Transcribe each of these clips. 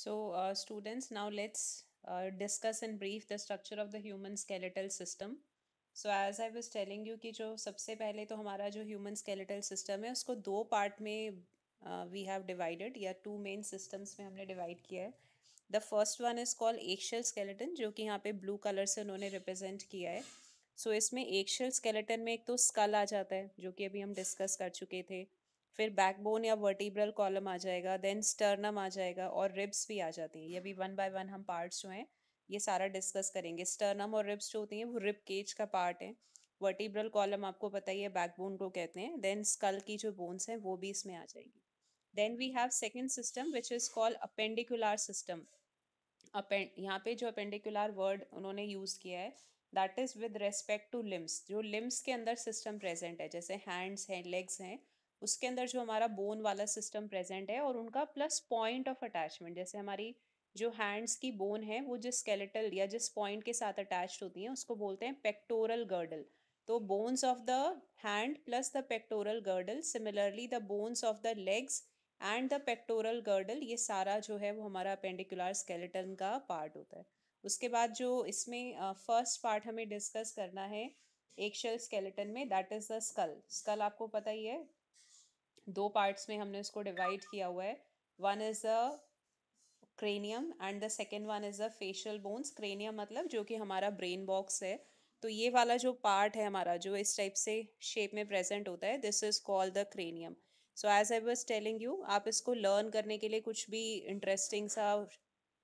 Students, now let's discuss in brief the structure of the human skeletal system. So, as I was telling you कि जो सबसे पहले तो हमारा जो human skeletal system है उसको दो पार्ट में we have divided या two main systems में हमने divide किया है. The first one is called axial skeleton जो कि यहाँ पे blue color से उन्होंने represent किया है. So, इसमें axial skeleton में एक तो skull आ जाता है जो कि अभी हम discuss कर चुके थे. फिर बैकबोन या वर्टिब्रल कॉलम आ जाएगा, देन स्टर्नम आ जाएगा और रिब्स भी आ जाती हैं. ये भी वन बाय वन हम पार्ट्स जो हैं ये सारा डिस्कस करेंगे. स्टर्नम और रिब्स जो होती हैं वो रिब केज का पार्ट है. वर्टिब्रल कॉलम आपको पता ही है, बैकबोन को कहते हैं. देन स्कल की जो बोन्स हैं वो भी इसमें आ जाएगी. Then we have second system which is called appendicular system. यहाँ पे जो अपेंडिकुलर वर्ड उन्होंने यूज किया है that is with respect to limbs. जो लिम्स के अंदर सिस्टम प्रेजेंट है जैसे हैंड्स हैं, लेग्स हैं, उसके अंदर जो हमारा बोन वाला सिस्टम प्रेजेंट है और उनका प्लस पॉइंट ऑफ अटैचमेंट. जैसे हमारी जो हैंड्स की बोन है वो जिस स्केलेटल या जिस पॉइंट के साथ अटैच्ड होती है उसको बोलते हैं पेक्टोरल गर्डल. तो bones of the hand plus the pectoral girdle, similarly the bones of the legs and the pectoral girdle, ये सारा जो है वो हमारा अपेंडिकुलर स्केलेटन का पार्ट होता है. उसके बाद जो इसमें फर्स्ट पार्ट हमें डिस्कस करना है एक्शल स्केलेटन में that is the skull. Skull आपको पता ही है, दो पार्ट्स में हमने इसको डिवाइड किया हुआ है. One is the cranium and the second one is the facial bones. Cranium मतलब जो कि हमारा ब्रेन बॉक्स है. तो ये वाला जो पार्ट है हमारा जो इस टाइप से शेप में प्रेजेंट होता है this is called the cranium. So as I was telling you, आप इसको लर्न करने के लिए कुछ भी इंटरेस्टिंग सा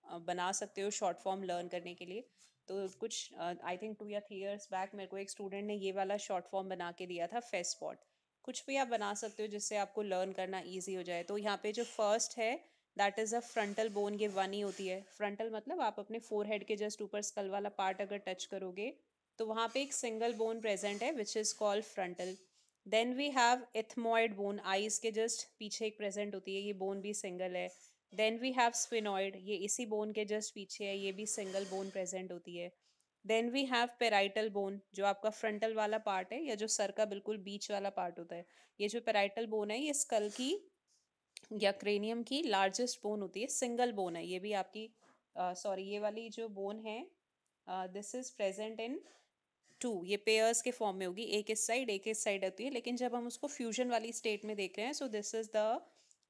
बना सकते हो शॉर्ट फॉर्म लर्न करने के लिए. तो कुछ आई थिंक 2 या 3 years बैक मेरे को एक स्टूडेंट ने ये वाला शॉर्ट फॉर्म बना के दिया था, फेस स्पॉट. कुछ भी आप बना सकते हो जिससे आपको लर्न करना ईजी हो जाए. तो यहाँ पे जो फर्स्ट है that is a frontal bone. ये वन ही होती है. फ्रंटल मतलब आप अपने फोरहेड के जस्ट ऊपर स्कल वाला पार्ट अगर टच करोगे तो वहां पे एक सिंगल बोन प्रेजेंट है which is called frontal. Then we have ethmoid bone, eyes के जस्ट पीछे एक प्रेजेंट होती है, ये बोन भी सिंगल है. देन वी हैव स्फिनॉइड, ये इसी बोन के जस्ट पीछे है, ये भी सिंगल बोन प्रेजेंट होती है. Then we have parietal bone जो आपका फ्रंटल वाला पार्ट है या जो सर का बिल्कुल बीच वाला पार्ट होता है. ये जो पेराइटल बोन है ये स्कल की या क्रेनियम की लार्जेस्ट बोन होती है, सिंगल बोन है ये भी आपकी. सॉरी, ये वाली जो बोन है this is present in two, ये पेयर्स के फॉर्म में होगी, एक इस साइड होती है. लेकिन जब हम उसको फ्यूजन वाली स्टेट में देख रहे हैं so this is the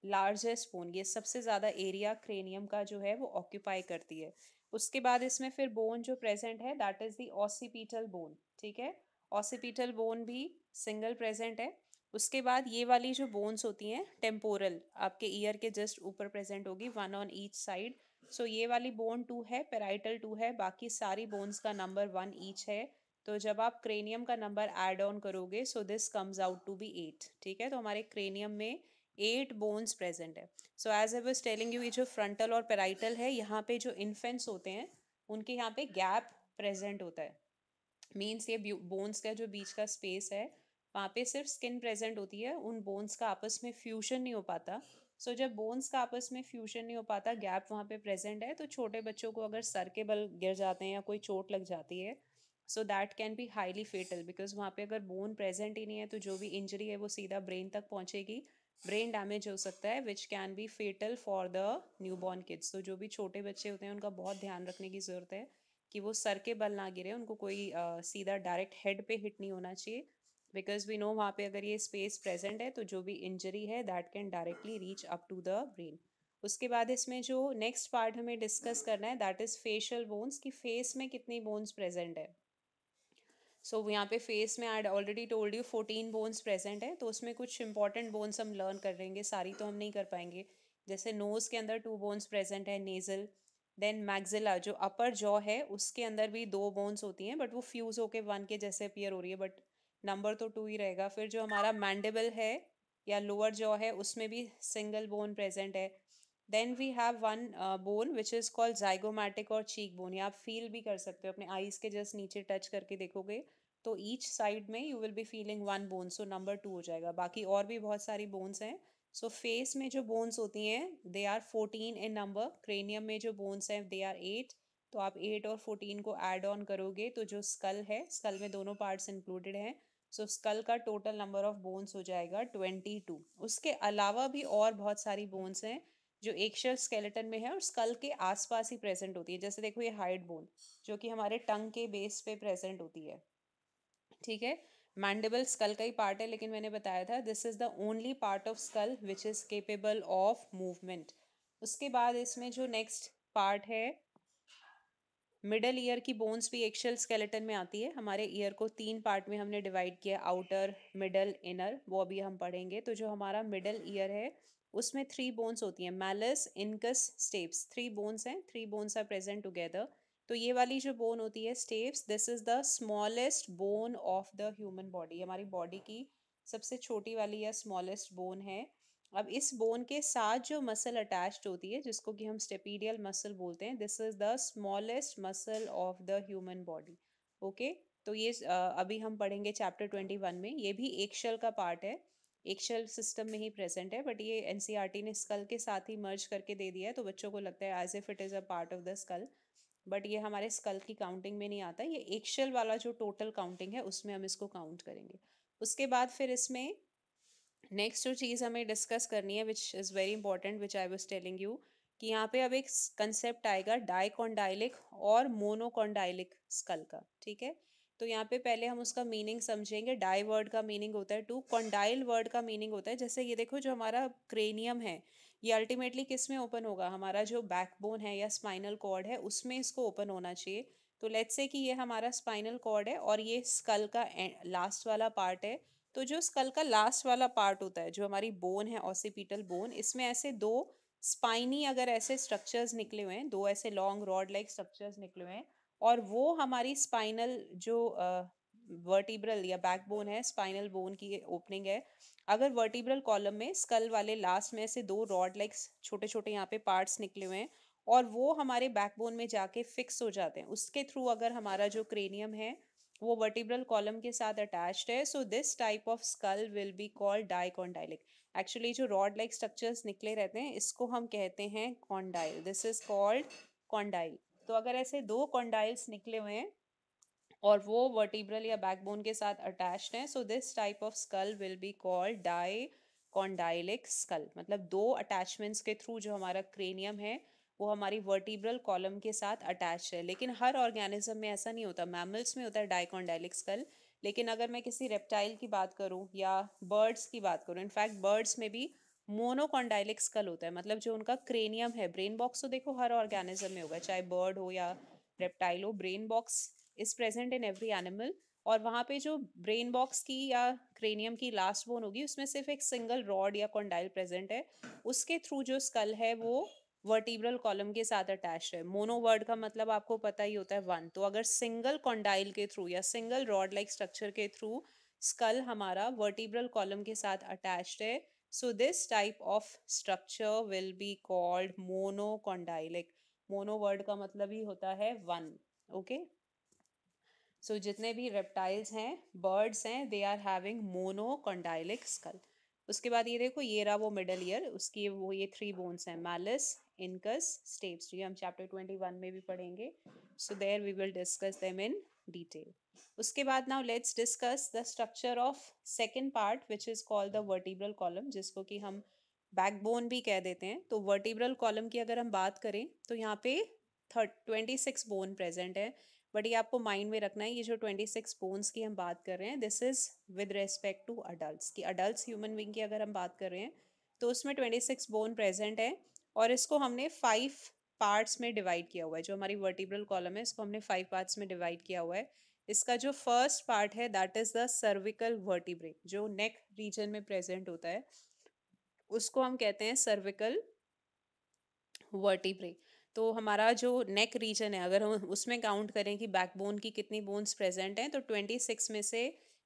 largest bone. ये सबसे ज्यादा एरिया क्रेनियम का जो है वो ऑक्यूपाई करती है. उसके बाद इसमें फिर बोन जो प्रेजेंट है that is the occipital bone. ठीक है, ऑसिपिटल बोन भी सिंगल प्रेजेंट है. उसके बाद ये वाली जो बोन्स होती हैं टेम्पोरल, आपके ईयर के जस्ट ऊपर प्रेजेंट होगी, वन ऑन ईच साइड. सो ये वाली बोन 2 है, पेराइटल 2 है, बाकी सारी बोन्स का नंबर 1 ईच है. तो जब आप क्रेनियम का नंबर ऐड ऑन करोगे so this comes out to be 8. ठीक है, तो हमारे क्रेनियम में 8 बोन्स प्रेजेंट है. So as I was telling you, ये जो फ्रंटल और पेराइटल है यहाँ पे जो इन्फेंट्स होते हैं उनके यहाँ पे गैप प्रेजेंट होता है. मीन्स ये बोन्स का जो बीच का स्पेस है वहाँ पे सिर्फ स्किन प्रेजेंट होती है, उन बोन्स का आपस में फ्यूजन नहीं हो पाता. सो जब बोन्स का आपस में फ्यूजन नहीं हो पाता, गैप वहाँ पे प्रेजेंट है, तो छोटे बच्चों को अगर सर के बल गिर जाते हैं या कोई चोट लग जाती है so that can be highly fatal. Because वहाँ पे अगर बोन प्रेजेंट ही नहीं है तो जो भी इंजरी है वो सीधा ब्रेन तक पहुँचेगी, ब्रेन डैमेज हो सकता है which can be fatal for the newborn kids. तो जो भी छोटे बच्चे होते हैं उनका बहुत ध्यान रखने की ज़रूरत है कि वो सर के बल ना गिरे, उनको कोई सीधा डायरेक्ट हेड पे हिट नहीं होना चाहिए. बिकॉज वी नो वहाँ पे अगर ये स्पेस प्रेजेंट है तो जो भी इंजरी है that can directly reach up to the brain. उसके बाद इसमें जो नेक्स्ट पार्ट हमें डिस्कस करना है दैट इज फेशियल बोन्स, की फेस में कितनी बोन्स प्रेजेंट है. सो यहाँ पे फेस में I already told you 14 bones present है. तो उसमें कुछ इंपॉर्टेंट बोन्स हम लर्न कर लेंगे, सारी तो हम नहीं कर पाएंगे. जैसे नोज के अंदर 2 बोन्स प्रेजेंट है, नेजल. देन मैग्जिला जो अपर जॉ है उसके अंदर भी 2 बोन्स होती हैं बट वो फ्यूज होके 1 के जैसे अपीयर हो रही है, बट नंबर तो 2 ही रहेगा. फिर जो हमारा मैंडिबल है या लोअर जॉ है उसमें भी सिंगल बोन प्रेजेंट है. Then we have one bone which is called zygomatic और चीक बोन. ये आप फील भी कर सकते हो अपने आईज के जस्ट नीचे टच करके देखोगे तो ईच साइड में you will be feeling 1 bone, so number 2 हो जाएगा. बाकी और भी बहुत सारी बोन्स हैं. सो फेस में जो बोन्स होती हैं they are 14 in number. Cranium में जो बोन्स हैं दे आर 8. तो आप 8 और 14 को ऐड ऑन करोगे तो जो स्कल है, स्कल में दोनों पार्ट्स इंक्लूडेड हैं, सो स्कल का टोटल नंबर ऑफ बोन्स हो जाएगा 22. उसके अलावा भी और बहुत सारी बोन्स हैं जो एक्शल स्केलेटन में है और स्कल के आसपास ही प्रेजेंट होती है। जैसे देखो ये हाइड बोन जो कि हमारे टंग के बेस पे प्रेजेंट होती है, ठीक है। मैंडिबल स्कल का ही पार्ट है, लेकिन मैंने बताया था this is the only part of skull which is capable of movement. उसके बाद इसमें जो नेक्स्ट पार्ट है, मिडल ईयर की बोन्स भी एक्शल स्केलेटन में आती है। हमारे ईयर को 3 पार्ट में हमने डिवाइड किया, आउटर, मिडल, इनर, वो अभी हम पढ़ेंगे। तो जो हमारा मिडल ईयर है उसमें 3 बोन्स होती हैं, मैलस, इनकस, स्टेप्स। 3 बोन्स हैं, 3 बोन्स आर प्रेजेंट टुगेदर। तो ये वाली जो बोन होती है steps, this is the smallest bone of the human body, हमारी बॉडी की सबसे छोटी वाली या स्मॉलेस्ट बोन है। अब इस बोन के साथ जो मसल अटैच्ड होती है जिसको कि हम स्टेपीडियल मसल बोलते हैं, this is the smallest muscle of the human body. Okay, तो ये अभी हम पढ़ेंगे चैप्टर 21 में। ये भी एक्शल का पार्ट है, एक्शल सिस्टम में ही प्रेजेंट है, बट ये एनसीईआरटी ने स्कल के साथ ही मर्ज करके दे दिया है, तो बच्चों को लगता है as if it is a part of the skull, but ये हमारे स्कल की काउंटिंग में नहीं आता। ये एक्शल वाला जो टोटल काउंटिंग है उसमें हम इसको काउंट करेंगे। उसके बाद फिर इसमें नेक्स्ट जो चीज़ हमें डिस्कस करनी है which is very important, which I was telling you, कि यहाँ पे अब एक कंसेप्ट आएगा डाइकॉन्डाइलिक और मोनोकॉन्डाइलिक स्कल का, ठीक है। तो यहाँ पे पहले हम उसका मीनिंग समझेंगे। डाई वर्ड का मीनिंग होता है टू, कॉन्डाइल वर्ड का मीनिंग होता है, जैसे ये देखो जो हमारा क्रेनियम है ये अल्टीमेटली किस में ओपन होगा, हमारा जो बैकबोन है या स्पाइनल कॉर्ड है उसमें इसको ओपन होना चाहिए। तो लेट्स से कि ये हमारा स्पाइनल कॉर्ड है और ये स्कल का लास्ट वाला पार्ट है। तो जो स्कल का लास्ट वाला पार्ट होता है, जो हमारी बोन है ऑसिपिटल बोन, इसमें ऐसे दो स्पाइनी अगर ऐसे स्ट्रक्चर्स निकले हुए हैं, दो ऐसे लॉन्ग रॉड लाइक स्ट्रक्चर्स निकले हुए हैं, और वो हमारी स्पाइनल जो वर्टिब्रल या बैकबोन है, स्पाइनल बोन की ओपनिंग है। अगर वर्टिब्रल कॉलम में स्कल वाले लास्ट में से दो रॉड लाइक छोटे छोटे यहाँ पे पार्ट्स निकले हुए हैं और वो हमारे बैकबोन में जाके फिक्स हो जाते हैं, उसके थ्रू अगर हमारा जो क्रेनियम है वो वर्टिब्रल कॉलम के साथ अटैच्ड है, so this type of skull will be called dicondylic. Actually जो रॉड लाइक स्ट्रक्चर्स निकले रहते हैं इसको हम कहते हैं condyle, this is called condyle. तो अगर ऐसे दो कॉन्डाइल्स निकले हुए हैं और वो वर्टिब्रल या बैकबोन के साथ अटैच्ड हैं, so this type of skull will be called dicondylic skull. मतलब दो अटैचमेंट्स के थ्रू जो हमारा क्रेनियम है वो हमारी वर्टिब्रल कॉलम के साथ अटैच है। लेकिन हर ऑर्गेनिज्म में ऐसा नहीं होता, मैमल्स में होता है डाइकॉन्डाइलिक स्कल, लेकिन अगर मैं किसी रेप्टाइल की बात करूं या बर्ड्स की बात करूं, इनफैक्ट बर्ड्स में भी मोनोकॉन्डाइलिक स्कल होता है। मतलब जो उनका क्रेनियम है, ब्रेन बॉक्स तो देखो हर ऑर्गेनिज्म में होगा, चाहे बर्ड हो या रेप्टाइल हो, brain box is present in every animal. और वहाँ पे जो ब्रेन बॉक्स की या क्रेनियम की लास्ट बोन होगी उसमें सिर्फ एक सिंगल रॉड या कॉन्डाइल प्रेजेंट है, उसके थ्रू जो स्कल है वो वर्टिब्रल कॉलम के साथ अटैच है। मोनो वर्ड का मतलब आपको पता ही होता है वन, तो अगर सिंगल कॉन्डाइल के थ्रू या सिंगल रॉड लाइक स्ट्रक्चर के थ्रू स्कल हमारा वर्टिब्रल कॉलम के साथ अटैच्ड है, so this type of structure will be called monocondylic. Mono word का मतलब ही होता है वन। ओके, सो जितने भी रेप्टाइल्स हैं, बर्ड्स हैं, they are having monocondylic school. उसके बाद ये देखो ये रहा वो मिडल ईयर, उसकी वो ये 3 बोन्स हैं, मैलिस, इनकस, स्टेप्स, ये हम चैप्टर 21 में भी पढ़ेंगे। So there we will discuss them in detail. उसके बाद now let's discuss the structure of second part which is called the vertebral column, जिसको कि हम बैकबोन भी कह देते हैं। तो वर्टिब्रल कॉलम की अगर हम बात करें तो यहाँ पे 26 बोन प्रेजेंट है, बट ये आपको माइंड में रखना है, ये जो 26 बोन्स की हम बात कर रहे हैं this is with respect to adult की, अडल्ट ह्यूमन बींग की अगर हम बात कर रहे हैं तो उसमें 26 बोन प्रेजेंट है। और इसको हमने 5 पार्ट्स में डिवाइड किया हुआ है, जो हमारी वर्टिब्रल कॉलम है इसको हमने 5 पार्ट्स में डिवाइड किया हुआ है। इसका जो फर्स्ट पार्ट है that is the cervical vertebrae, जो नेक रीजन में प्रेजेंट होता है उसको हम कहते हैं सर्विकल वर्टिब्रे। तो हमारा जो नेक रीजन है अगर हम उसमें काउंट करें कि बैकबोन की कितनी बोन्स प्रेजेंट हैं, तो 26 में से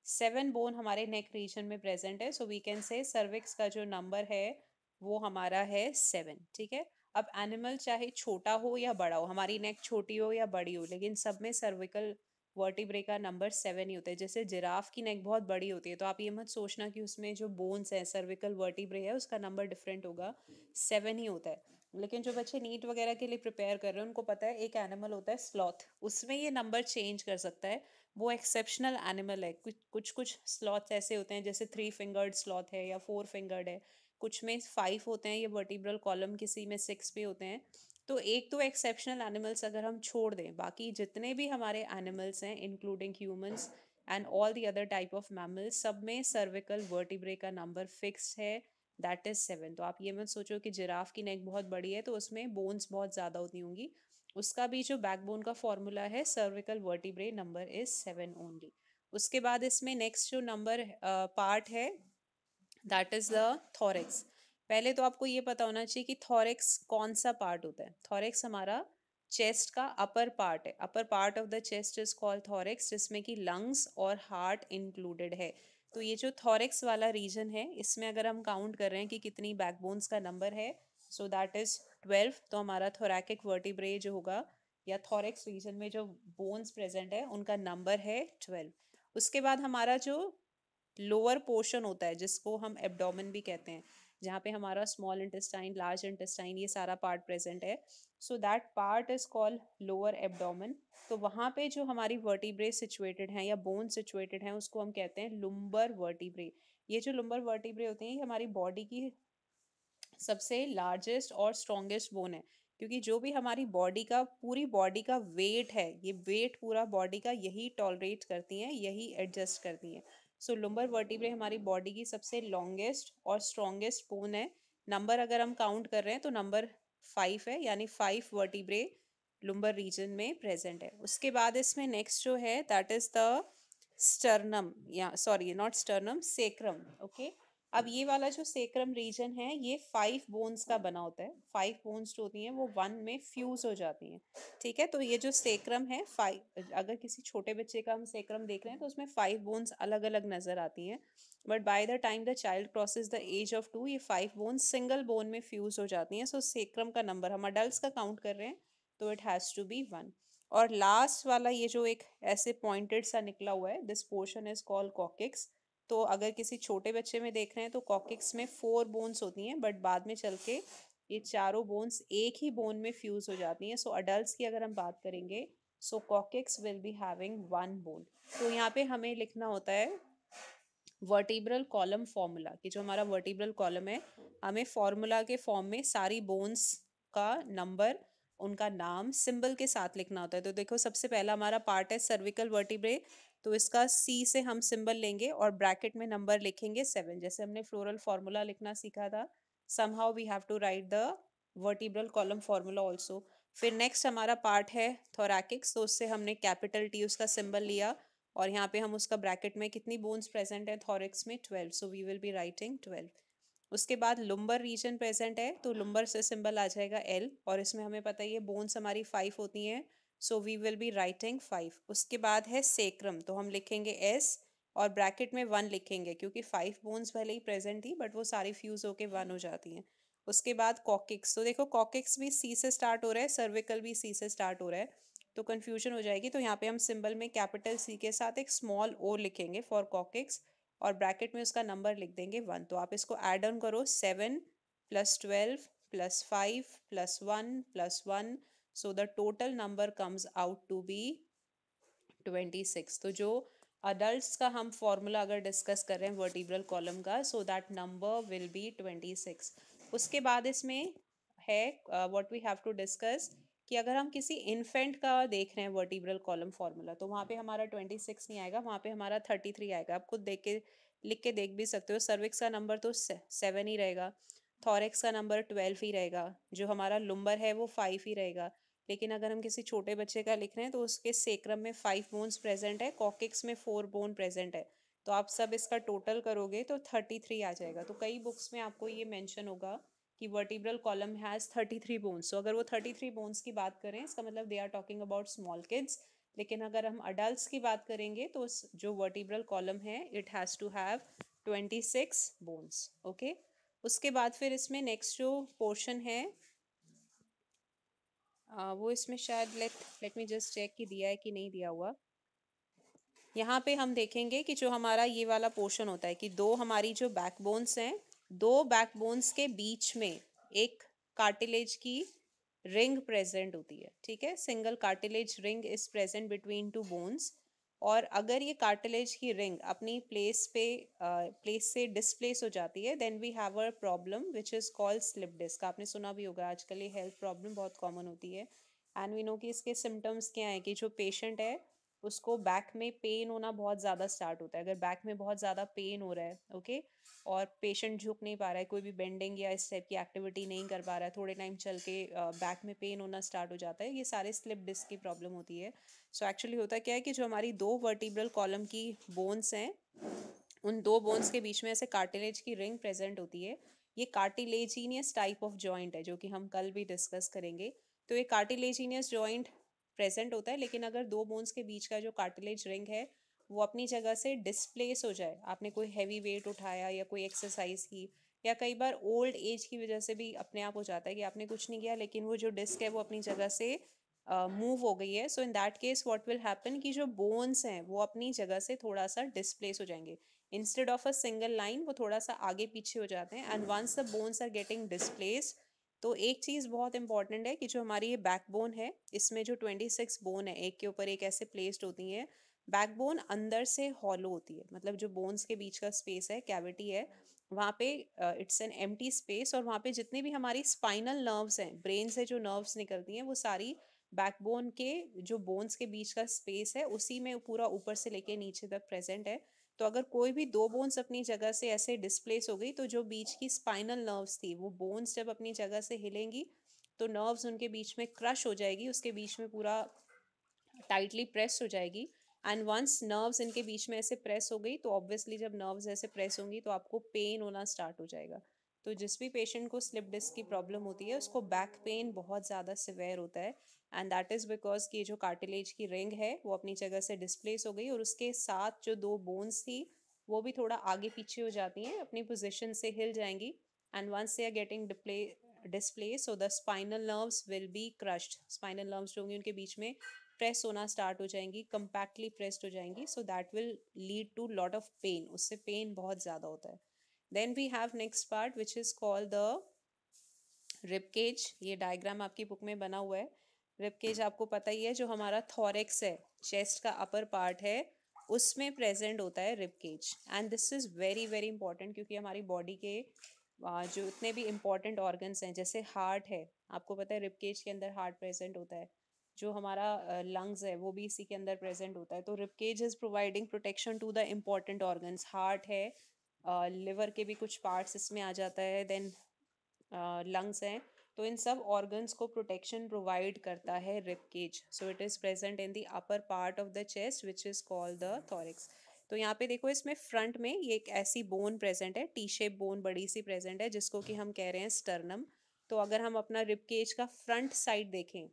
7 बोन हमारे नेक रीजन में प्रेजेंट है। So we can say cervix का जो नंबर है वो हमारा है 7, ठीक है। अब एनिमल चाहे छोटा हो या बड़ा हो, हमारी नेक छोटी हो या बड़ी हो, लेकिन सब में सर्विकल वर्टिब्रे का नंबर 7 ही होता है। जैसे जिराफ की नेक बहुत बड़ी होती है तो आप ये मत सोचना कि उसमें जो बोन्स है सर्विकल वर्टिब्रे है उसका नंबर डिफरेंट होगा, 7 ही होता है। लेकिन जो बच्चे नीट वगैरह के लिए प्रिपेयर कर रहे हैं उनको पता है एक एनिमल होता है स्लॉथ, उसमें ये नंबर चेंज कर सकता है। वो एक्सेप्शनल एनिमल है। कुछ कुछ कुछ स्लॉथ्स ऐसे होते हैं जैसे 3 फिंगर्ड स्लॉथ है या 4 फिंगर्ड है, कुछ में 5 होते हैं, ये वर्टिब्रल कॉलम किसी में 6 भी होते हैं। तो एक तो एक्सेप्शनल एनिमल्स अगर हम छोड़ दें, बाकी जितने भी हमारे एनिमल्स हैं including humans and all the other type of mammals, सब में सर्विकल वर्टिब्रे का नंबर फिक्स्ड है, दैट इज 7। तो आप ये मत सोचो कि जिराफ की नेक बहुत बड़ी है तो उसमें बोन्स बहुत ज़्यादा होती होंगी। उसका भी जो बैकबोन का फॉर्मूला है cervical vertebrae number is 7 only. उसके बाद इसमें नेक्स्ट जो नंबर पार्ट है दैट इज द थॉरेक्स। पहले तो आपको ये पता होना चाहिए कि थॉरेक्स कौन सा पार्ट होता है। थॉरेक्स हमारा चेस्ट का अपर पार्ट है। अपर part of the chest is called thorax, जिसमें कि लंग्स और हार्ट इंक्लूडेड है। तो ये जो थॉरेक्स वाला रीजन है, इसमें अगर हम काउंट कर रहे हैं कि कितनी बैकबोन्स का नंबर है, सो दैट इज 12। तो हमारा थोरैकिक वर्टिब्रे जो होगा या थॉरेक्स रीजन में जो बोन्स प्रेजेंट है उनका नंबर है 12। उसके बाद हमारा जो लोअर पोर्शन होता है जिसको हम एब्डोमेन भी कहते हैं, जहाँ पे हमारा स्मॉल इंटेस्टाइन, लार्ज इंटेस्टाइन, ये सारा पार्ट प्रेजेंट है, so that part is called lower abdomen. तो वहाँ पे जो हमारी वर्टिब्रे सिचुएटेड हैं या बोन सिचुएटेड हैं उसको हम कहते हैं लुम्बर वर्टिब्रे। ये जो लुम्बर वर्टिब्रे होते हैं ये हमारी बॉडी की सबसे लार्जेस्ट और स्ट्रॉन्गेस्ट बोन है, क्योंकि जो भी हमारी बॉडी का पूरी बॉडी का वेट है, ये वेट पूरा बॉडी का यही टॉलरेट करती हैं, यही एडजस्ट करती हैं। सो लुम्बर वर्टिब्रे हमारी बॉडी की सबसे लॉन्गेस्ट और स्ट्रॉन्गेस्ट बोन है। नंबर अगर हम काउंट कर रहे हैं तो नंबर 5 है, यानी 5 वर्टिब्रे लुम्बर रीजन में प्रेजेंट है। उसके बाद इसमें नेक्स्ट जो है दैट इज द स्टर्नम, या sorry not sternum, sacrum. Okay, अब ये वाला जो सेक्रम रीजन है ये 5 बोन्स का बना होता है। 5 बोन्स जो होती हैं वो 1 में फ्यूज हो जाती हैं। ठीक है, तो ये जो सेक्रम है 5, अगर किसी छोटे बच्चे का हम सेक्रम देख रहे हैं तो उसमें 5 बोन्स अलग अलग नजर आती हैं, but by the time the child crosses the age of 2 ये 5 बोन्स सिंगल बोन में फ्यूज हो जाती हैं। सो सेक्रम का नंबर हम अडल्ट का काउंट कर रहे हैं तो इट हैज़ टू बी 1। और लास्ट वाला ये जो एक ऐसे पॉइंटेड सा निकला हुआ है, this portion is called coccyx. तो अगर किसी छोटे बच्चे में देख रहे हैं तो कॉकिक्स में 4 बोन्स होती हैं, बट बाद में चल के ये चारों बोन्स एक ही बोन में फ्यूज हो जाती हैं। सो अडल्ट की अगर हम बात करेंगे, so coccyx will be having 1 bone. तो यहाँ पे हमें लिखना होता है वर्टिब्रल कॉलम फॉर्मूला, कि जो हमारा वर्टिब्रल कॉलम है हमें फॉर्मूला के फॉर्म में सारी बोन्स का नंबर, उनका नाम सिंबल के साथ लिखना होता है। तो देखो सबसे पहला हमारा पार्ट है सर्विकल वर्टिब्रे, तो इसका सी से हम सिंबल लेंगे और ब्रैकेट में नंबर लिखेंगे 7, जैसे हमने फ्लोरल फार्मूला लिखना सीखा था। Somehow we have to write the vertebral column formula also. फिर नेक्स्ट हमारा पार्ट है थोरैकिक्स, तो उससे हमने कैपिटल टी उसका सिंबल लिया और यहाँ पे हम उसका ब्रैकेट में कितनी बोन्स प्रेजेंट है थॉरिक्स में 12, so we will be writing 12। उसके बाद लुम्बर रीजन प्रेजेंट है तो लुम्बर से सिंबल आ जाएगा एल, और इसमें हमें पता ही है बोन्स हमारी 5 होती हैं, so we will be writing 5। उसके बाद है सेक्रम, तो हम लिखेंगे एस और ब्रैकेट में 1 लिखेंगे, क्योंकि 5 बोन्स पहले ही प्रेजेंट थी बट वो सारी फ्यूज होके 1 हो जाती हैं। उसके बाद कॉकिक्स, तो देखो कॉकिक्स भी सी से स्टार्ट हो रहा है, सर्विकल भी सी से स्टार्ट हो रहा है, तो कन्फ्यूजन हो जाएगी। तो यहाँ पे हम सिंबल में कैपिटल सी के साथ एक स्मॉल ओ लिखेंगे फॉर कॉकिक्स और ब्रैकेट में उसका नंबर लिख देंगे 1। तो आप इसको ऐड ऑन करो, 7 plus 12 plus 5 plus 1 plus 1, so the total number comes out to be 26। तो जो अडल्ट का हम फॉर्मूला अगर डिस्कस कर रहे हैं वर्टिब्रल कॉलम का, so that number will be 26। उसके बाद इसमें है what we have to discuss, कि अगर हम किसी इन्फेंट का देख रहे हैं वर्टिब्रल कॉलम फार्मूला तो वहाँ पे हमारा 26 नहीं आएगा, वहाँ पे हमारा 33 आएगा। आप खुद देख के लिख के देख भी सकते हो। सर्विक्स का नंबर तो 7 ही रहेगा, थॉरेक्स का नंबर 12 ही रहेगा, जो हमारा लुम्बर है वो 5 ही रहेगा। लेकिन अगर हम किसी छोटे बच्चे का लिख रहे हैं तो उसके सेक्रम में 5 बोन्स प्रेजेंट है, कॉकिक्स में 4 बोन प्रेजेंट है, तो आप सब इसका टोटल करोगे तो 33 आ जाएगा। तो कई बुक्स में आपको ये मेंशन होगा कि वर्टिब्रल कॉलम हैज़ 33 बोन्स। तो अगर वो 33 बोन्स की बात करें इसका मतलब they are talking about small kids. लेकिन अगर हम अडल्ट की बात करेंगे तो जो वर्टिब्रल कॉलम है it has to have 26 bones. Okay, उसके बाद फिर इसमें नेक्स्ट जो पोर्शन है वो इसमें शायद लेट मी जस्ट चेक कि दिया है कि नहीं दिया हुआ। यहाँ पे हम देखेंगे कि जो हमारा ये वाला पोर्शन होता है कि दो हमारी जो बैकबोन्स हैं, दो बैकबोन्स के बीच में एक कार्टिलेज की रिंग प्रेजेंट होती है, ठीक है, single cartilage ring is present between two bones. और अगर ये कार्टिलेज की रिंग अपनी प्लेस से डिस्प्लेस हो जाती है, then we have a problem which is called slip disc. आपने सुना भी होगा, आजकल ये हेल्थ प्रॉब्लम बहुत कॉमन होती है। एंड वी नो कि इसके सिम्टम्स क्या हैं, कि जो पेशेंट है उसको बैक में पेन होना बहुत ज़्यादा स्टार्ट होता है। अगर बैक में बहुत ज़्यादा पेन हो रहा है, ओके, और पेशेंट झुक नहीं पा रहा है, कोई भी बेंडिंग या इस टाइप की एक्टिविटी नहीं कर पा रहा है, थोड़े टाइम चल के बैक में पेन होना स्टार्ट हो जाता है, ये सारे स्लिप डिस्क की प्रॉब्लम होती है। सो एक्चुअली होता क्या है कि जो हमारी दो वर्टिब्रल कॉलम की बोन्स हैं, उन दो बोन्स के बीच में ऐसे कार्टिलेज की रिंग प्रेजेंट होती है। ये कार्टिलेजिनियस टाइप ऑफ जॉइंट है, जो कि हम कल भी डिस्कस करेंगे। तो ये कार्टिलेजिनियस जॉइंट प्रेजेंट होता है, लेकिन अगर दो बोन्स के बीच का जो कार्टिलेज रिंग है वो अपनी जगह से डिस्प्लेस हो जाए, आपने कोई हैवी वेट उठाया या कोई एक्सरसाइज की, या कई बार ओल्ड एज की वजह से भी अपने आप हो जाता है कि आपने कुछ नहीं किया लेकिन वो जो डिस्क है वो अपनी जगह से मूव हो गई है। So in that case what will happen कि जो बोन्स हैं वो अपनी जगह से थोड़ा सा डिस्प्लेस हो जाएंगे। Instead of a single line वो थोड़ा सा आगे पीछे हो जाते हैं। And once the bones are getting displaced, तो एक चीज़ बहुत इंपॉर्टेंट है कि जो हमारी ये बैकबोन है, इसमें जो 26 बोन है एक के ऊपर एक ऐसे प्लेस्ड होती हैं। बैकबोन अंदर से हॉलो होती है, मतलब जो बोन्स के बीच का स्पेस है, कैविटी है, वहाँ पे इट्स एन एम्प्टी स्पेस। और वहाँ पे जितनी भी हमारी स्पाइनल नर्व्स हैं, ब्रेन से जो नर्व्स निकलती हैं, वो सारी बैकबोन के जो बोन्स के बीच का स्पेस है उसी में पूरा ऊपर से लेके नीचे तक प्रेजेंट है। तो अगर कोई भी दो बोन्स अपनी जगह से ऐसे डिस्प्लेस हो गई, तो जो बीच की स्पाइनल नर्व्स थी, वो बोन्स जब अपनी जगह से हिलेंगी तो नर्व्स उनके बीच में क्रश हो जाएगी, उसके बीच में पूरा टाइटली प्रेस हो जाएगी। एंड वंस नर्व्स इनके बीच में ऐसे प्रेस हो गई, तो ऑब्वियसली जब नर्व्स ऐसे प्रेस होंगी तो आपको पेन होना स्टार्ट हो जाएगा। तो जिस भी पेशेंट को स्लिप डिस्क की प्रॉब्लम होती है उसको बैक पेन बहुत ज़्यादा सिवियर होता है। एंड दैट इज़ बिकॉज कि जो कार्टिलेज की रिंग है वो अपनी जगह से डिस्प्लेस हो गई, और उसके साथ जो दो बोन्स थी वो भी थोड़ा आगे पीछे हो जाती हैं, अपनी पोजिशन से हिल जाएंगी। And once they are getting displaced, so the spinal nerves will be crushed. Spinal nerves जो होंगी उनके बीच में प्रेस होना स्टार्ट हो जाएंगी, कंपैक्टली प्रेस्ड हो जाएंगी। So that will lead to lot of pain, उससे पेन बहुत ज़्यादा होता है। Then we have next part which is called the rib cage. ये डायग्राम आपकी बुक में बना हुआ है। रिब केज आपको पता ही है, जो हमारा थॉरेक्स है, चेस्ट का अपर पार्ट है, उसमें प्रेजेंट होता है rib cage. And this is very very important, क्योंकि हमारी बॉडी के जो इतने भी इम्पॉर्टेंट ऑर्गन्स हैं, जैसे हार्ट है, आपको पता है रिब केज के अंदर हार्ट प्रेजेंट होता है। जो हमारा लंग्स है वो भी इसी के अंदर प्रेजेंट होता है। तो rib cage is providing protection to the important organs. Heart है, लिवर के भी कुछ पार्ट्स इसमें आ जाता है, देन लंग्स हैं। तो इन सब ऑर्गन्स को प्रोटेक्शन प्रोवाइड करता है rib cage. So it is present in the upper part of the chest which is called the thorax. तो यहाँ पे देखो, इसमें फ्रंट में ये एक ऐसी बोन प्रेजेंट है, टी शेप बोन बड़ी सी प्रेजेंट है, जिसको कि हम कह रहे हैं स्टर्नम। तो अगर हम अपना रिब केज का फ्रंट साइड देखें,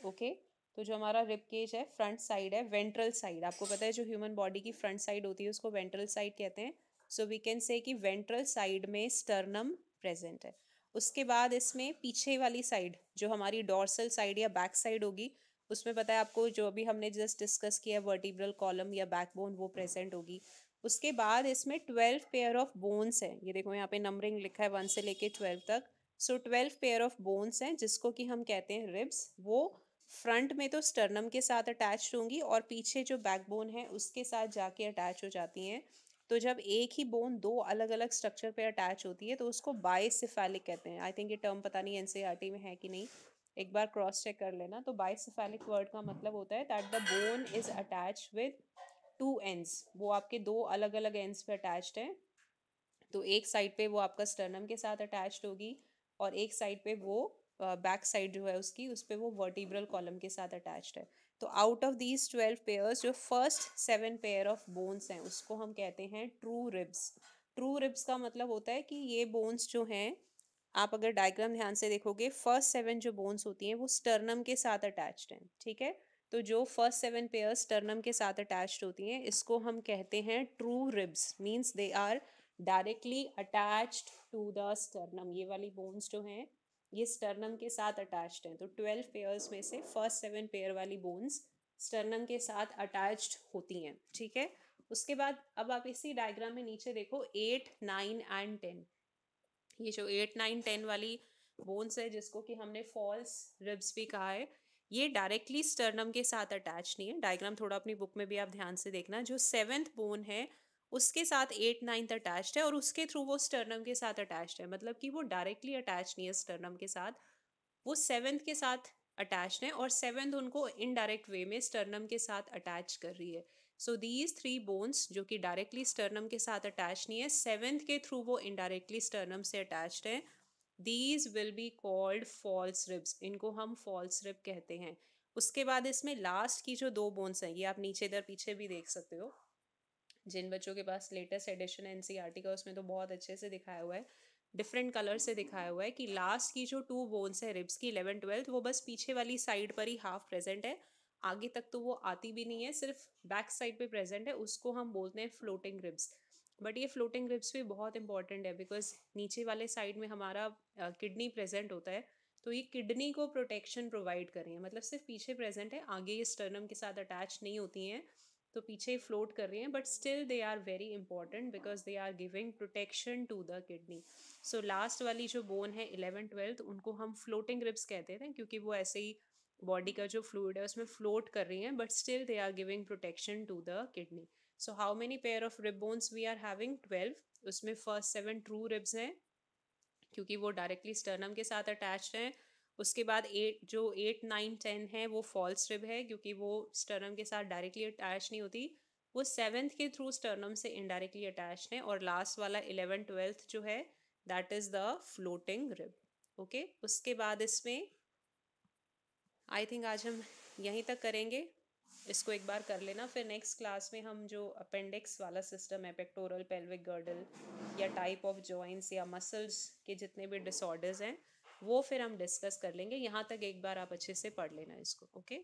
ओके, तो जो हमारा रिब केज है फ्रंट साइड है, वेंट्रल साइड, आपको पता है जो ह्यूमन बॉडी की फ्रंट साइड होती है उसको वेंट्रल साइड कहते हैं। सो वी कैन से कि वेंट्रल साइड में स्टर्नम प्रेजेंट है। उसके बाद इसमें पीछे वाली साइड, जो हमारी डॉर्सल साइड या बैक साइड होगी, उसमें पता है आपको, जो अभी हमने जस्ट डिस्कस किया, वर्टिब्रल कॉलम या बैकबोन, वो प्रेजेंट होगी। उसके बाद इसमें 12 पेयर ऑफ बोन्स हैं। ये देखो यहाँ पे नंबरिंग लिखा है 1 से लेके 12 तक। सो 12 पेयर ऑफ बोन्स हैं, जिसको कि हम कहते हैं रिब्स। वो फ्रंट में तो स्टर्नम के साथ अटैच होंगी, और पीछे जो बैकबोन है उसके साथ जाके अटैच हो जाती हैं। तो जब एक ही बोन दो अलग अलग स्ट्रक्चर पे अटैच होती है तो उसको बाइसेफेलिक कहते हैं। आई थिंक ये टर्म पता नहीं एनसीईआरटी में है कि नहीं, एक बार क्रॉस चेक कर लेना। तो बाइसेफेलिक वर्ड का मतलब होता है that the bone is attach with two ends, वो आपके दो अलग अलग एंड्स पे अटैच्ड है। तो एक साइड पे वो आपका स्टर्नम के साथ अटैच्ड होगी, और एक साइड पे वो बैक साइड जो है उसकी, उस पे वो वर्टिब्रल कॉलम के साथ अटैच्ड है। तो आउट ऑफ दीज 12 पेयर्स, जो फर्स्ट 7 पेयर ऑफ बोन्स हैं उसको हम कहते हैं ट्रू रिब्स। ट्रू रिब्स का मतलब होता है कि ये बोन्स जो हैं, आप अगर डायग्राम ध्यान से देखोगे, फर्स्ट 7 जो बोन्स होती हैं वो स्टर्नम के साथ अटैच्ड हैं, ठीक है। तो जो फर्स्ट 7 पेयर्स स्टर्नम के साथ अटैच्ड होती हैं, इसको हम कहते हैं true ribs. Means they are directly attached to the sternum. ये वाली बोन्स जो हैं ये स्टर्नम के साथ अटैच्ड हैं। तो 12 पेयर्स में से फर्स्ट 7 पेयर वाली बोन्स स्टर्नम के साथ अटैच्ड होती हैं, ठीक है। उसके बाद अब आप इसी डायग्राम में नीचे देखो 8, 9 एंड 10। ये जो 8, 9, 10 वाली बोन्स है जिसको कि हमने फॉल्स रिब्स भी कहा है, ये डायरेक्टली स्टर्नम के साथ अटैच नहीं है। डायग्राम थोड़ा अपनी बुक में भी आप ध्यान से देखना। जो सेवेंथ बोन है उसके साथ एट नाइन्थ अटैच्ड है और उसके थ्रू वो स्टर्नम के साथ अटैच्ड है, मतलब कि वो डायरेक्टली अटैच नहीं है स्टर्नम के साथ, वो सेवेंथ के साथ अटैच्ड है और सेवेंथ उनको इनडायरेक्ट वे में स्टर्नम के साथ अटैच कर रही है। सो दीज थ्री बोन्स जो कि डायरेक्टली स्टर्नम के साथ अटैच नहीं है, सेवेंथ के थ्रू वो इनडायरेक्टली स्टर्नम से अटैच्ड है, these will be called false ribs, इनको हम फॉल्स रिब कहते हैं। उसके बाद इसमें लास्ट की जो दो बोन्स हैं, ये आप नीचे इधर पीछे भी देख सकते हो, जिन बच्चों के पास लेटेस्ट एडिशन है एनसीईआरटी का उसमें तो बहुत अच्छे से दिखाया हुआ है, डिफरेंट कलर से दिखाया हुआ है कि लास्ट की जो टू बोन्स है रिब्स की 11 12 वो बस पीछे वाली साइड पर ही हाफ प्रेजेंट है, आगे तक तो वो आती भी नहीं है, सिर्फ बैक साइड पे प्रेजेंट है, उसको हम बोलते हैं फ्लोटिंग रिब्स। बट ये फ्लोटिंग रिब्स भी बहुत इंपॉर्टेंट है बिकॉज नीचे वाले साइड में हमारा किडनी प्रेजेंट होता है, तो ये किडनी को प्रोटेक्शन प्रोवाइड कर रही है, मतलब सिर्फ पीछे प्रेजेंट है, आगे ये स्टर्नम के साथ अटैच नहीं होती हैं, तो पीछे फ्लोट कर रही हैं, but still they are very important because they are giving protection to the kidney. So last वाली जो बोन है 11 12 उनको हम फ्लोटिंग रिब्स कहते हैं क्योंकि वो ऐसे ही बॉडी का जो फ्लूइड है उसमें फ्लोट कर रही हैं, but still they are giving protection to the kidney. So how many pair of rib bones we are having? 12। उसमें फर्स्ट 7 ट्रू रिब्स हैं क्योंकि वो डायरेक्टली स्टर्नम के साथ अटैच्ड हैं। उसके बाद 8, जो 8 9 10 है वो फॉल्स रिब है क्योंकि वो स्टर्नम के साथ डायरेक्टली अटैच नहीं होती, वो सेवेंथ के थ्रू स्टर्नम से इनडायरेक्टली अटैच्ड है। और लास्ट वाला 11 12 जो है that is the floating rib. Okay, उसके बाद इसमें आई थिंक आज हम यहीं तक करेंगे, इसको एक बार कर लेना, फिर नेक्स्ट क्लास में हम जो अपेंडिक्स वाला सिस्टम है, पेक्टोरल पेल्विक गर्डल या टाइप ऑफ जॉइंट्स या मसल्स के जितने भी डिसऑर्डर्स हैं वो फिर हम डिस्कस कर लेंगे। यहाँ तक एक बार आप अच्छे से पढ़ लेना इसको। ओके।